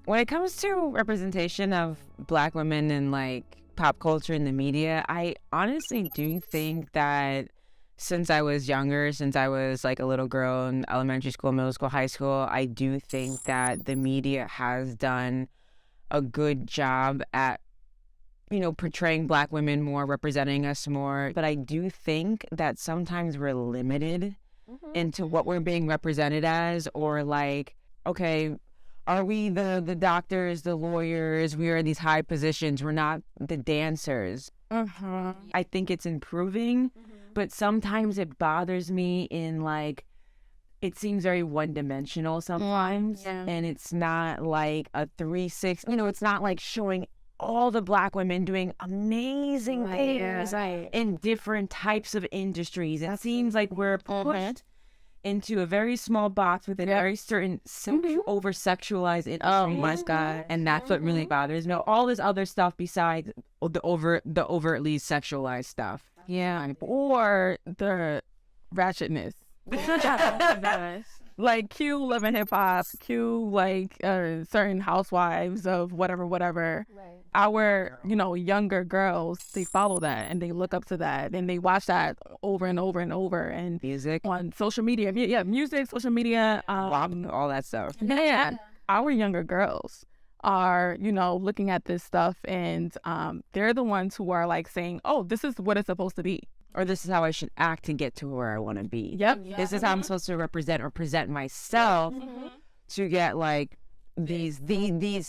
When it comes to representation of Black women in like pop culture and the media, I honestly do think that since I was younger, since I was like a little girl in elementary school, middle school, high school, I do think that the media has done a good job at, you know, portraying Black women more, representing us more. But I do think that sometimes we're limited into what we're being represented as, or like, okay, are we the doctors, the lawyers? We are in these high positions. We're not the dancers. I think it's improving, but sometimes it bothers me in like, it seems very one-dimensional sometimes, and it's not like a 360. You know, it's not like showing all the Black women doing amazing things in different types of industries. It seems like we're pushed into a very small box with a very certain over-sexualized industry. Oh my God. And that's what really bothers me. All this other stuff besides the overtly sexualized stuff. Yeah. Or the ratchetness. Like cue Love and Hip Hop, cue like certain housewives of whatever. Right. Our, you know, younger girls, they follow that and they look up to that and they watch that over and over and over. And Music. on social media, music, social media, all that stuff. yeah. Our younger girls are, you know, looking at this stuff and they're the ones who are like saying, oh, this is what it's supposed to be. Or this is how I should act to get to where I want to be. Yep. This is how I'm supposed to present myself to get like these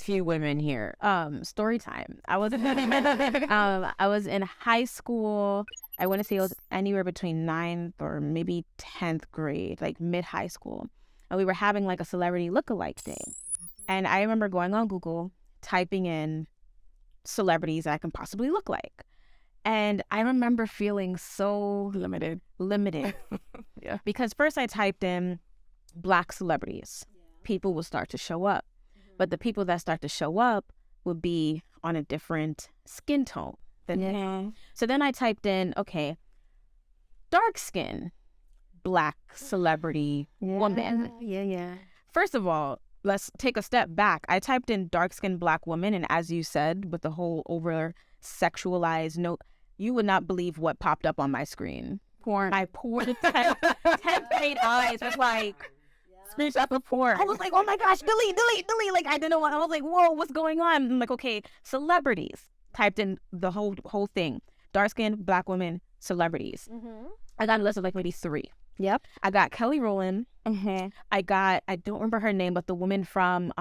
few women here. Story time. I was in high school. I want to say it was anywhere between 9th or maybe 10th grade, like mid-high school. And we were having like a celebrity lookalike thing. And I remember going on Google, typing in celebrities that I can possibly look like. And I remember feeling so limited. Yeah. Because first I typed in Black celebrities. People will start to show up. But the people that start to show up would be on a different skin tone than me. So then I typed in, okay, dark skin, Black celebrity woman. Yeah. First of all, let's take a step back. I typed in dark skinned Black woman, and as you said, with the whole over sexualized note, you would not believe what popped up on my screen. Porn. I poured 10 straight eyes was like, Speech after porn. I was like, oh my gosh, delete. Like, I didn't know what, I was like, whoa, what's going on? I'm like, okay, celebrities. Typed in the whole thing. Dark skinned Black women, celebrities. I got a list of like maybe 3. Yep. I got Kelly Rowland. I don't remember her name, but the woman from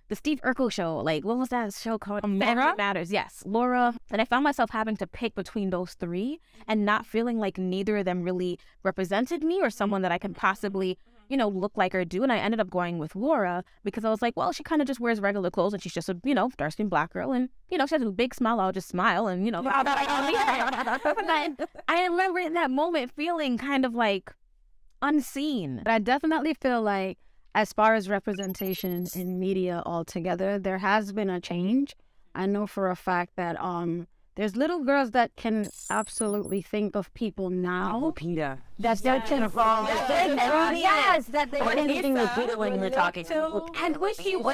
the Steve Urkel show, like, what was that show called? Laura? Matters, yes, Laura. And I found myself having to pick between those 3 and not feeling like neither of them really represented me or someone that I can possibly, you know, look like or do. And I ended up going with Laura because I was like, well, she kind of just wears regular clothes and she's just a, you know, dark-skinned Black girl. And, you know, she has a big smile. I'll just smile and, you know. I remember in that moment feeling kind of like unseen. But I definitely feel like as far as representation in media altogether, there has been a change. I know for a fact that there's little girls that can absolutely think of people now Peter. that they can fall. Yes, that they anything to do when you're talking. And which you or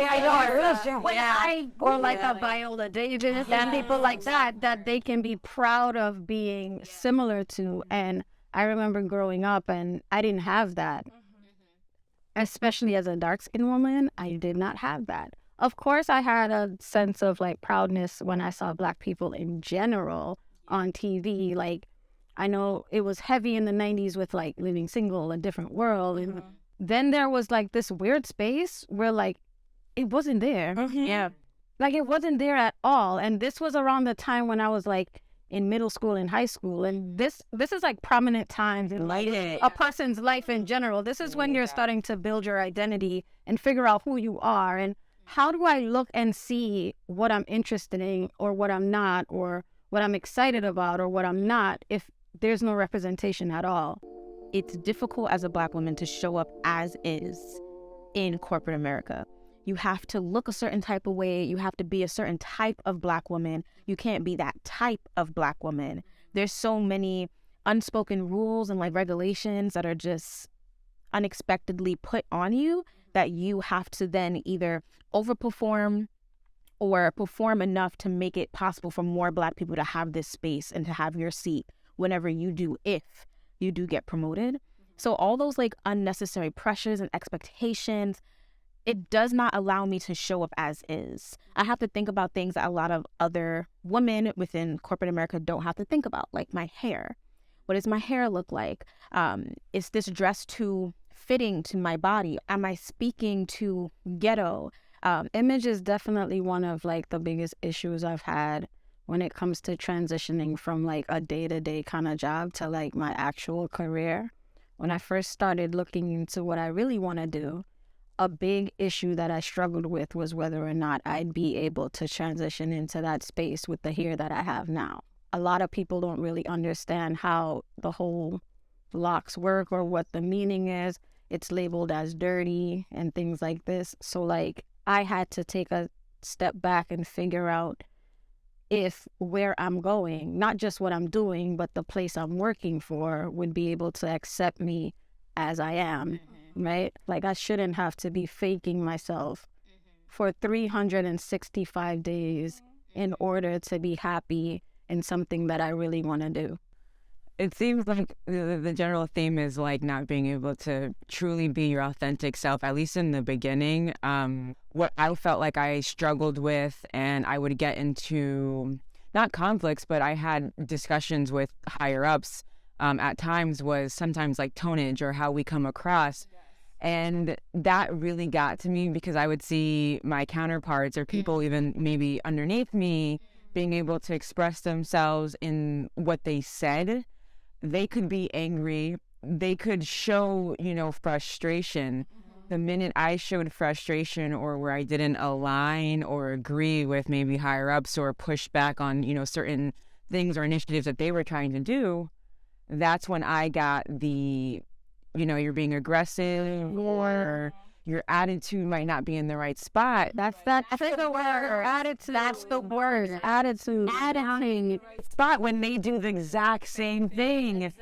like a Viola Davis and people like that they can be proud of being similar to. And I remember growing up and I didn't have that. Especially as a dark-skinned woman, I did not have that. Of course, I had a sense of like proudness when I saw Black people in general on TV. Like, I know it was heavy in the 90s with like Living Single, A Different World. And then there was like this weird space where like it wasn't there. Yeah. Like it wasn't there at all. And this was around the time when I was like in middle school and high school. And this is like prominent times in like a person's life in general. This is when you're starting to build your identity and figure out who you are. And how do I look and see what I'm interested in or what I'm not, or what I'm excited about or what I'm not, if there's no representation at all? It's difficult as a Black woman to show up as is in corporate America. You have to look a certain type of way. You have to be a certain type of Black woman. You can't be that type of Black woman. There's so many unspoken rules and like regulations that are just unexpectedly put on you that you have to then either overperform or perform enough to make it possible for more Black people to have this space and to have your seat whenever you do, if you do get promoted. So all those like unnecessary pressures and expectations, it does not allow me to show up as is. I have to think about things that a lot of other women within corporate America don't have to think about, like my hair. What does my hair look like? Is this dress too fitting to my body? Am I speaking too ghetto? Image is definitely one of like the biggest issues I've had when it comes to transitioning from like a day-to-day kind of job to like my actual career. When I first started looking into what I really want to do, a big issue that I struggled with was whether or not I'd be able to transition into that space with the hair that I have now. A lot of people don't really understand how the whole locks work or what the meaning is. It's labeled as dirty and things like this. So like I had to take a step back and figure out if where I'm going, not just what I'm doing, but the place I'm working for would be able to accept me as I am, right? Like I shouldn't have to be faking myself for 365 days in order to be happy in something that I really want to do. It seems like the general theme is like not being able to truly be your authentic self, at least in the beginning. What I felt like I struggled with, and I would get into not conflicts, but I had discussions with higher ups at times, was sometimes like tonnage or how we come across. And that really got to me because I would see my counterparts or people even maybe underneath me being able to express themselves in what they said. They could be angry. They could show, frustration. The minute I showed frustration or where I didn't align or agree with maybe higher ups or push back on, certain things or initiatives that they were trying to do, that's when I got the, you're being aggressive or your attitude might not be in the right spot. That's the word. Attitude. That's the word. Attitude. Spot when they do the exact same thing. It's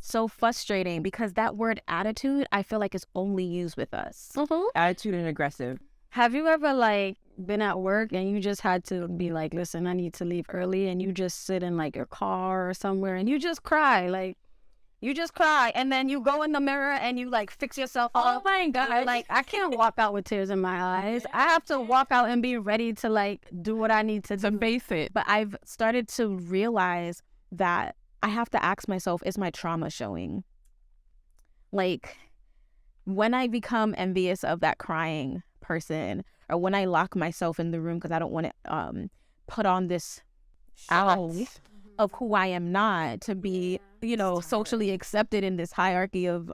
so frustrating because that word attitude, I feel like is only used with us. Attitude and aggressive. Have you ever like been at work and you just had to be like, listen, I need to leave early, and you just sit in like your car or somewhere and you just cry, and then you go in the mirror and you like fix yourself up. Oh my God. Like I can't walk out with tears in my eyes. I have to walk out and be ready to like do what I need to do. Face it. But I've started to realize that I have to ask myself, is my trauma showing? Like when I become envious of that crying person, or when I lock myself in the room because I don't want to put on this out of who I am not to be, socially accepted in this hierarchy of,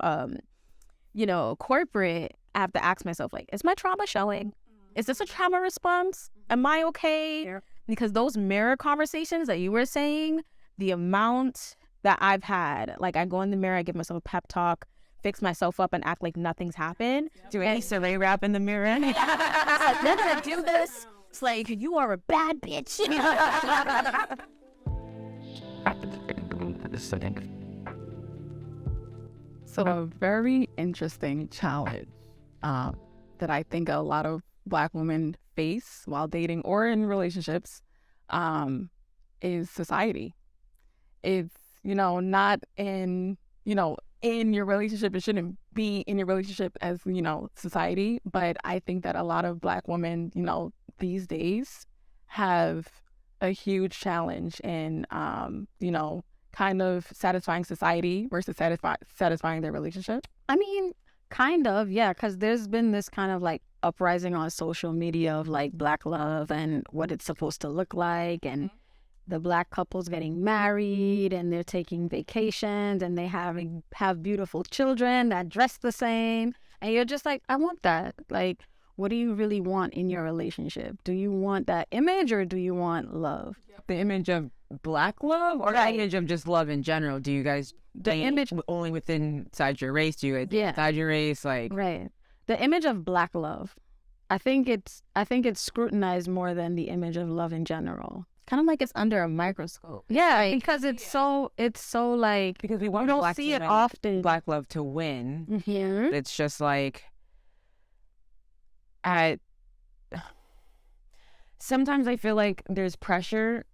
corporate, I have to ask myself, like, is my trauma showing? Is this a trauma response? Am I okay? Yeah. Because those mirror conversations that you were saying, the amount that I've had, like I go in the mirror, I give myself a pep talk, fix myself up and act like nothing's happened. Do any survey rap in the mirror? They're gonna do this. It's like, you are a bad bitch. So a very interesting challenge that I think a lot of Black women face while dating or in relationships is society. It's, not in, in your relationship. It shouldn't be in your relationship as, society. But I think that a lot of Black women, these days have a huge challenge in, kind of satisfying society versus satisfying their relationship. I mean, kind of, yeah, because there's been this kind of like uprising on social media of like Black love and what it's supposed to look like, and the Black couples getting married and they're taking vacations and they have beautiful children that dress the same, and you're just like, I want that. Like, what do you really want in your relationship? Do you want that image or do you want love? The image of Black love or the image of just love in general? Do you guys image only within inside your race? Do you inside your race? Like, right. The image of Black love, I think it's scrutinized more than the image of love in general. Kind of like it's under a microscope. Yeah, because it's so like, because we want don't see it often. Black love to win. Mm-hmm. It's just like, at sometimes I feel like there's pressure,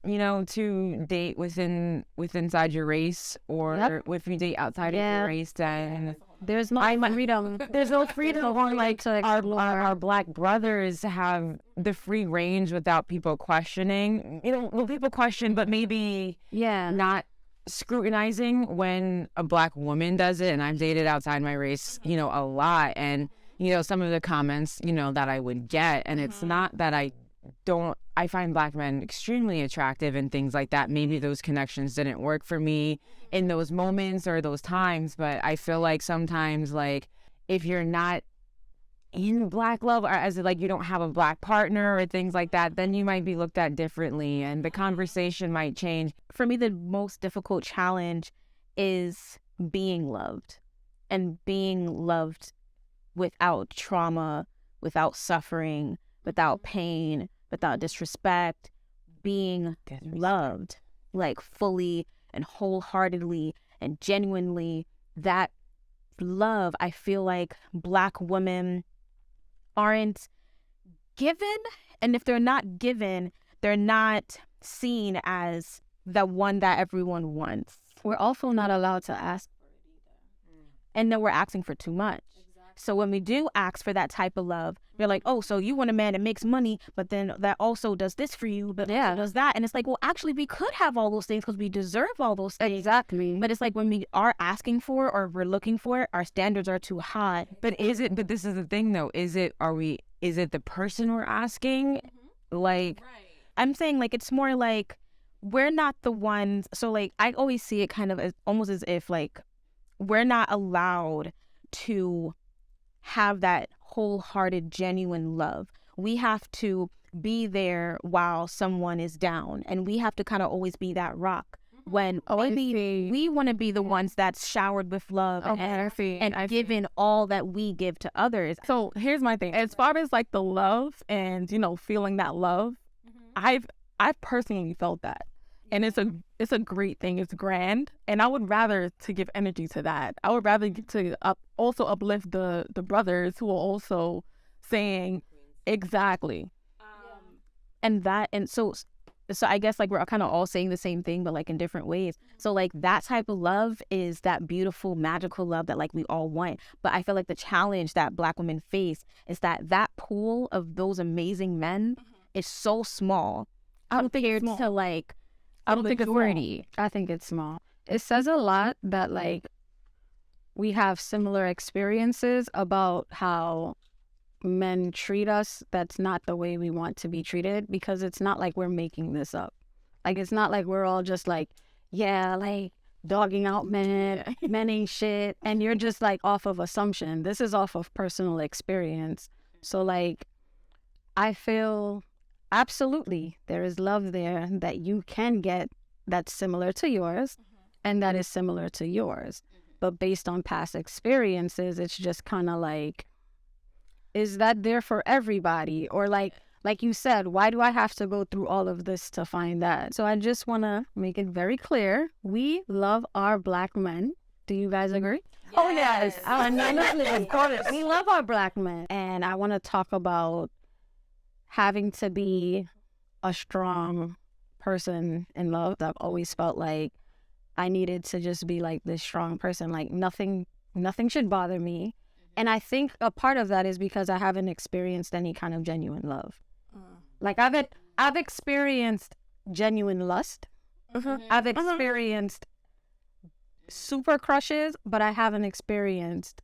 to date inside your race, or if you date outside of your race, then there's no freedom. There's no freedom. Or like to explore. our black brothers have the free range without people questioning. Well, people question, but maybe not scrutinizing when a black woman does it. And I've dated outside my race, a lot, and some of the comments, that I would get, and it's not that I find black men extremely attractive and things like that. Maybe those connections didn't work for me in those moments or those times, but I feel like sometimes, like, if you're not in black love, or as like you don't have a black partner or things like that, then you might be looked at differently and the conversation might change. For me, the most difficult challenge is being loved, and being loved without trauma, without suffering, without pain, without disrespect, being loved, like, fully and wholeheartedly and genuinely. That love, I feel like black women aren't given, and if they're not given, they're not seen as the one that everyone wants. We're also not allowed to ask for it either. And then we're asking for too much. So when we do ask for that type of love, they're like, oh, so you want a man that makes money, but then that also does this for you, but does that. And it's like, well, actually, we could have all those things because we deserve all those things. Exactly. But it's like when we are asking for, or we're looking for it, our standards are too high. But this is the thing, though. Is it the person we're asking? Like, I'm saying, like, it's more like we're not the ones. So, like, I always see it kind of as almost as if, like, we're not allowed to have that wholehearted, genuine love. We have to be there while someone is down, and we have to kind of always be that rock when maybe we want to be the ones that's showered with love and given all that we give to others. So here's my thing. As far as like the love and, feeling that love, I've personally felt that. And it's a great thing. It's grand. And I would rather to give energy to that. I would rather to also uplift the brothers who are also saying exactly. And so I guess, like, we're kind of all saying the same thing, but like in different ways. So like that type of love is that beautiful, magical love that like we all want. But I feel like the challenge that black women face is that pool of those amazing men is so small compared to like I don't think it's small. I think it's small. It says a lot that, like, we have similar experiences about how men treat us. That's not the way we want to be treated, because it's not like we're making this up. Like, it's not like we're all just like, like, dogging out men, men ain't shit. And you're just like off of assumption. This is off of personal experience. So, like, I feel absolutely there is love there that you can get that's similar to yours and that is similar to yours. But based on past experiences, it's just kind of like, is that there for everybody? Or like you said, why do I have to go through all of this to find that? So I just want to make it very clear. We love our black men. Do you guys agree? Yes. Oh, yes. Of course. We love our black men. And I want to talk about having to be a strong person in love. I've always felt like I needed to just be like this strong person. Like nothing should bother me. And I think a part of that is because I haven't experienced any kind of genuine love. Like I've experienced genuine lust. I've experienced super crushes, but I haven't experienced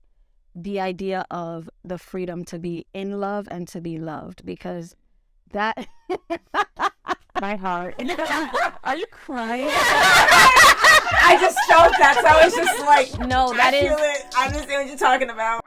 the idea of the freedom to be in love and to be loved, because that my heart. Are you crying? I just felt that, so I was just like, no, that I understand what you're talking about.